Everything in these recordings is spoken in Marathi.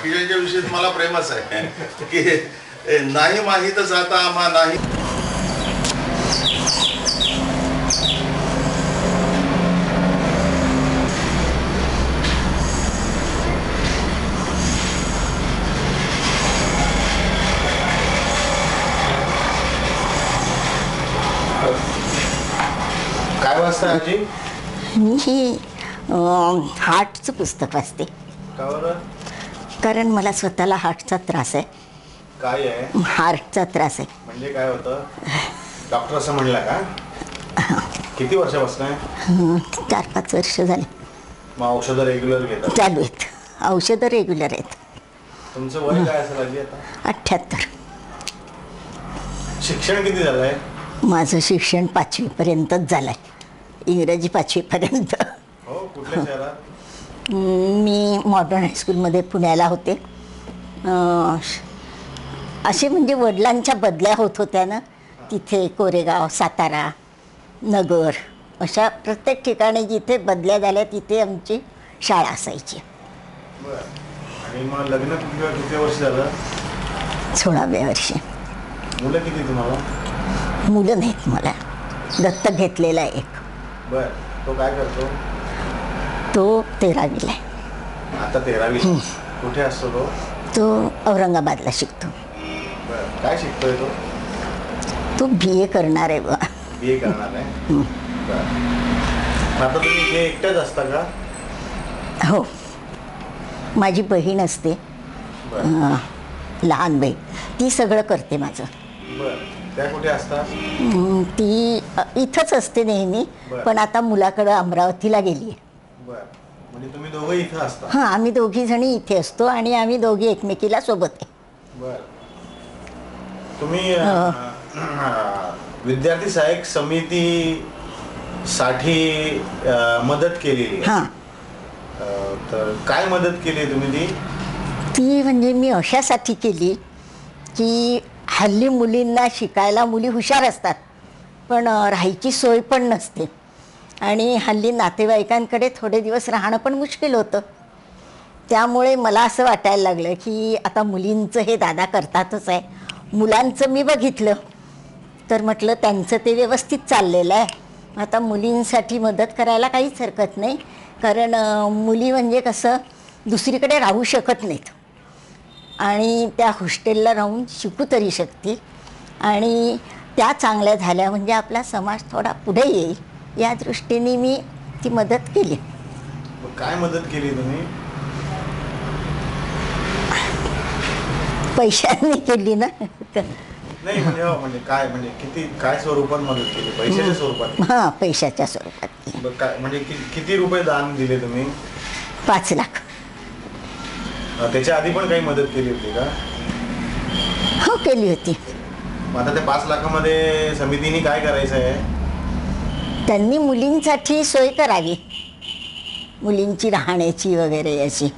किशनच्या विषयी मला प्रेमच आहे की नाही माहीतच आता आम्हा नाही. काय वाचता आजी? मी हार्टचं पुस्तक वाचते. का बरं? कारण मला स्वतःला हार्टचा त्रास आहे. काय आहे? हार्टचा त्रास आहे. म्हणजे काय होतं? डॉक्टर असं म्हणला का? किती वर्षापासून आहे? 4-5 वर्ष झाले. मग औषधं रेग्युलर घेतात? चालू आहेत. औषधं रेग्युलर आहेत. तुमचं वय काय असेल आजी आता? 78. शिक्षण किती झालं आहे? माझं शिक्षण 5वी पर्यंतच झालं आहे. इंग्रजी 5वी पर्यंत. हो, कुठल्या शहरात? मी मॉडर्न हायस्कूलमध्ये पुण्याला होते. असे म्हणजे वडिलांच्या बदल्या होत होत्या ना, तिथे कोरेगाव, सातारा, नगर अशा प्रत्येक ठिकाणी जिथे बदल्या झाल्या तिथे आमची शाळा असायची. बरं. आणि मग लग्न किती वर्ष झालं? 16व्या वर्षी. मुलं किती तुम्हाला? मुलं नाहीत मला. दत्तक घेतलेला आहे एक. बरं. तो काय करतो? तो 13वीला आहे. आता 13वी. कुठे असतो तो? तो औरंगाबादला शिकतो. बरं. काय शिकतोय तो? तो BA करणार आहे बा. BA करणार आहे? बरं. आता तुम्ही इथे एकट्याच असता का? हो. माझी बहीण असते, लहान बहीण. ती सगळं करते माझं. बरं. त्या कुठे असतात? ती इथंच असते नेहमी. पण आता मुलाकडं अमरावतीला गेली आहे. बरं. म्हणजे तुम्ही दोघं इथं असता? हां, आम्ही दोघी जणी इथे असतो आणि आम्ही दोघी एकमेकीला सोबत आहे. बरं. तुम्ही विद्यार्थी सहाय्यक समितीसाठी मदत केलेली आहे. हां. तर काय मदत केली तुम्ही? ती म्हणजे मी अशासाठी केली की हल्ली मुलींना शिकायला, मुली हुशार असतात पण राहायची सोय पण नसते आणि हल्ली नातेवाईकांकडे थोडे दिवस राहणं पण मुश्किल होतं. त्यामुळे मला असं वाटायला लागलं की आता मुलींचं हे दादा करतातच आहे, मुलांचं मी बघितलं तर म्हटलं त्यांचं ते व्यवस्थित चाललेलं आहे, आता मुलींसाठी मदत करायला काहीच हरकत नाही. कारण मुली म्हणजे कसं दुसरीकडे राहू शकत नाहीत आणि त्या हॉस्टेलला राहून शिकू तरी शकतील आणि त्या चांगल्या झाल्या म्हणजे आपला समाज थोडा पुढे येईल या दृष्टीने मी ती मदत केली. काय मदत केली तुम्ही? पैशांनी केली ना. नाही म्हणजे काय, म्हणजे किती, काय स्वरूपात मदत केली? पैशाच्या स्वरूपात? हां, पैशाच्या स्वरूपात. काय म्हणजे किती रुपये दान दिले तुम्ही? 5 लाख. त्याच्या आधी पण काही मदत केली होती का? हो, केली होती. आता त्या 5 लाखामध्ये समितीने काय करायचं आहे? त्यांनी मुलींसाठी सोय करावी, मुलींची राहण्याची वगैरे याची.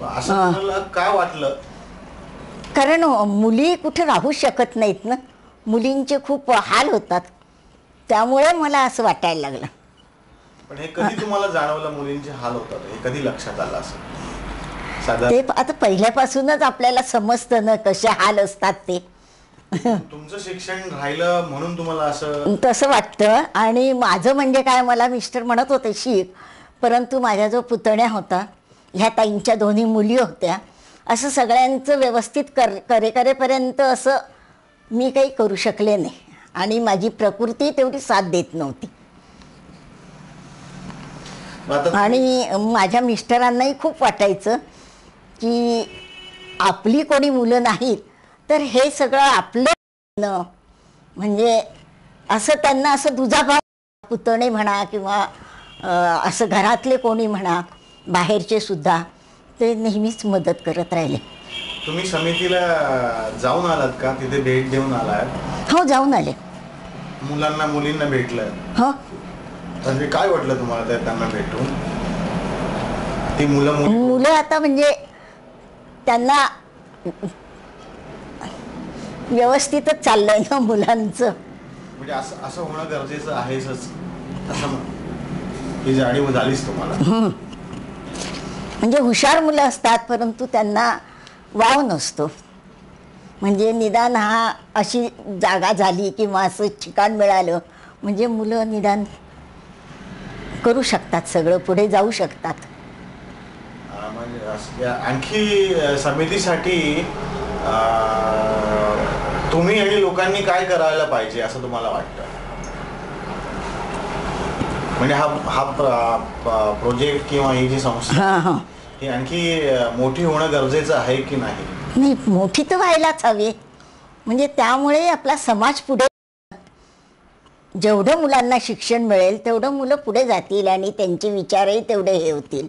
असं तुम्हाला काय वाटलं? कारण मुली कुठे राहू शकत नाहीत ना, मुलींचे खूप हाल होतात, त्यामुळे मला असं वाटायला लागलं. पण हे कधी तुम्हाला जाणवलं मुलींचे हाल होतात? हे कधी लक्षात आलं असं? ते आता पहिल्यापासूनच आपल्याला समजतं ना कसे हाल असतात ते. तुमचं शिक्षण राहिलं म्हणून तुम्हाला असं तसं वाटतं. आणि माझं म्हणजे काय, मला मिस्टर म्हणत होते शिक, परंतु माझा जो पुतण्या होता, ह्या ताईंच्या 2 मुली होत्या, असं सगळ्यांचं व्यवस्थित करेपर्यंत असं मी काही करू शकले नाही आणि माझी प्रकृती तेवढी साथ देत नव्हती. आणि माझ्या मिस्टरांनाही खूप वाटायचं की आपली कोणी मुलं नाहीत तर हे सगळं आपलं, म्हणजे असं त्यांना असं दुजाभाव, पुतणे म्हणा किंवा असं घरातले कोणी म्हणा, बाहेरचे सुद्धा, ते नेहमीच मदत करत राहिले. तुम्ही समितीला जाऊन आलात का? तिथे भेट देऊन आलात? हो, जाऊन आले. मुलांना मुलींना भेटलं? हो. म्हणजे काय वाटलं तुम्हाला त्यांना भेटून? ती मुलं आता म्हणजे त्यांना व्यवस्थितच चाललंय ना मुलांचं. म्हणजे असं होणं गरजेचं आहेच असं ही जाणीव झालीच तुम्हाला? म्हणजे हुशार मुलं असतात परंतु त्यांना वाव नसतो. म्हणजे निदान हा अशी जागा झाली किंवा असं ठिकाण मिळालं म्हणजे मुलं निदान करू शकतात, सगळं पुढे जाऊ शकतात. म्हणजे आणखी समितीसाठी तुम्ही आणि लोकांनी काय करायला पाहिजे असं तुम्हाला वाटतं? म्हणजे हा प्रोजेक्ट किंवा ही जी संस्था ही आणखी मोठी होणं गरजेचं आहे की नाही? नाही, मोठी तर व्हायलाच हवी. म्हणजे त्यामुळे आपला समाज पुढे, जेवढं मुलांना शिक्षण मिळेल तेवढं मुलं पुढे जातील आणि त्यांचे विचारही तेवढे हे होतील.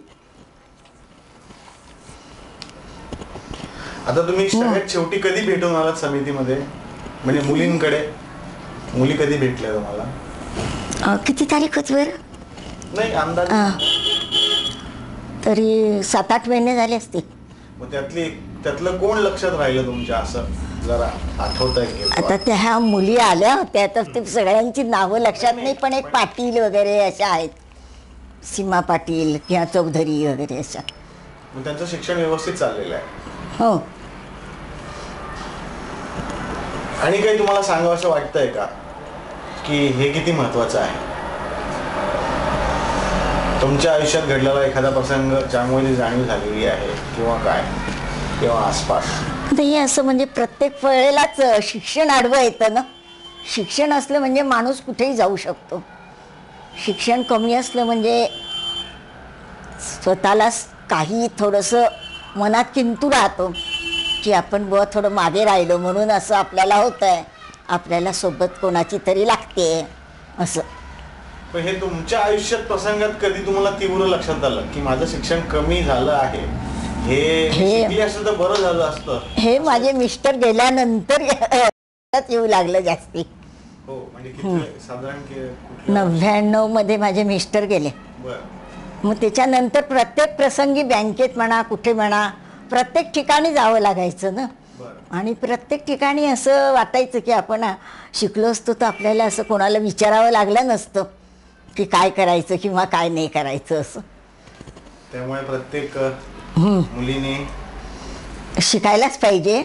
आता तुम्ही सगळ्यात शेवटी कधी भेटून आलात समितीमध्ये? म्हणजे मुलींकडे, मुली कधी भेटल्या तुम्हाला? किती तारीख होती बरं? नाही अंदाज. तरी 7-8 महिने झाले असतील. मग त्यातलं कोण लक्षात राहिलं तुमच्या, असं जरा आठवत आहे? आता त्या ह्या मुली आल्या होत्या तर ते सगळ्यांची नावं लक्षात नाही, पण एक पाटील वगैरे अशा आहेत, सीमा पाटील किंवा चौधरी वगैरे अशा. मग त्यांचं शिक्षण व्यवस्थित चाललेलं आहे? हो. आणि काही तुम्हाला सांगावं असं वाटतंय का की हे किती महत्वाचं आहे? तुमच्या आयुष्यात घडलेला एखादा प्रसंग ज्यामुळे जाणीव झालेली आहे किंवा काय, किंवा आसपास? हे असं म्हणजे प्रत्येक वेळेलाच शिक्षण आडवं येतं ना. शिक्षण असलं म्हणजे माणूस कुठेही जाऊ शकतो. शिक्षण कमी असलं म्हणजे स्वतःला काही थोडंसं मनात किंतु राहतो की आपण बुवा थोडं मागे राहिलो म्हणून असं आपल्याला होतं आहे, आपल्याला सोबत कोणाची तरी लागते असं. पण हे तुमच्या आयुष्यात प्रसंगात कधी तुम्हाला तीव्र लक्षात आलं की माझं शिक्षण कमी झालं आहे, हे शिकले असतं तर बरं झालं असतं? हे माझे मिस्टर गेल्यानंतर येऊ लागलं जास्ती. हो, म्हणजे साधारण 99 मध्ये माझे मिस्टर गेले. मग त्याच्यानंतर प्रत्येक प्रसंगी बँकेत म्हणा, कुठे म्हणा, प्रत्येक ठिकाणी जावं लागायचं ना. आणि प्रत्येक ठिकाणी असं वाटायचं की आपण शिकलो असतो तर आपल्याला असं कोणाला विचारावं लागलं नसतं की काय करायचं किंवा काय नाही करायचं असं. त्यामुळे प्रत्येक मुलीने शिकायलाच पाहिजे,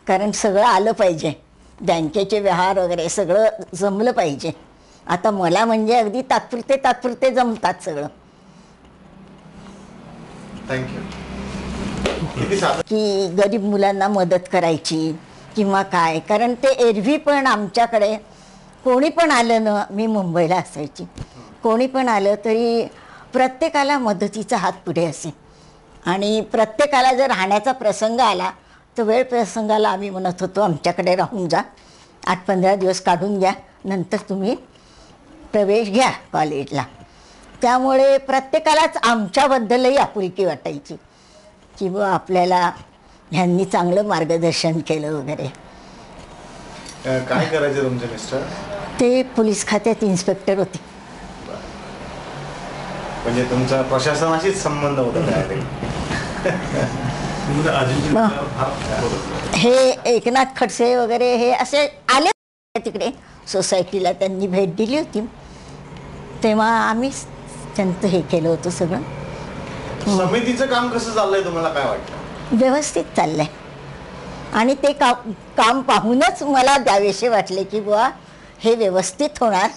कारण सगळं आलं पाहिजे, बँकेचे व्यवहार वगैरे सगळं जमलं पाहिजे. आता मला म्हणजे अगदी तात्पुरते जमतात सगळं. थँक्यू. की गरीब मुलांना मदत करायची किंवा काय, कारण ते एरवी पण आमच्याकडे कोणी पण आलं ना, मी मुंबईला असायची, कोणी पण आलं तरी प्रत्येकाला मदतीचा हात पुढे असे. आणि प्रत्येकाला जर राहण्याचा प्रसंग आला तर वेळ प्रसंगाला आम्ही म्हणत होतो आमच्याकडे राहून जा, 8-15 दिवस काढून घ्या, नंतर तुम्ही प्रवेश घ्या कॉलेजला. त्यामुळे प्रत्येकालाच आमच्याबद्दलही आपुलकी वाटायची की बुवा आपल्याला ह्यांनी चांगलं मार्गदर्शन केलं वगैरे. काय करायचे तुमचे मिस्टर? ते पोलीस खात्यात इन्स्पेक्टर होते. म्हणजे तुमचा प्रशासनाशीच संबंध होता? हे एकनाथ खडसे वगैरे हे असे आले तिकडे सोसायटीला, त्यांनी भेट दिली होती, तेव्हा आम्ही त्यांचं हे केलं होतं सगळं. समितीचं काम कसं चाललंय तुम्हाला काय वाटतं? व्यवस्थित चाललंय. आणि ते काम पाहूनच मला द्यावेसे वाटले की बुवा हे व्यवस्थित होणार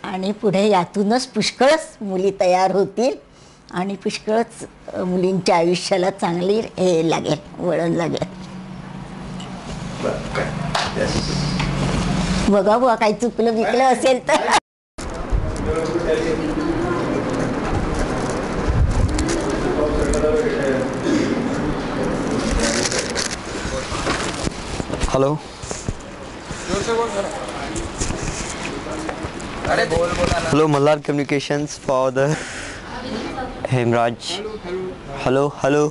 आणि पुढे यातूनच पुष्कळच मुली तयार होतील आणि पुष्कळच मुलींच्या आयुष्याला चांगली हे लागेल, वळण लागेल. बघा बुवा काही चुकलं बिकलं असेल तर. Hello, hello Malhar communications for the Hemraj. Hello hello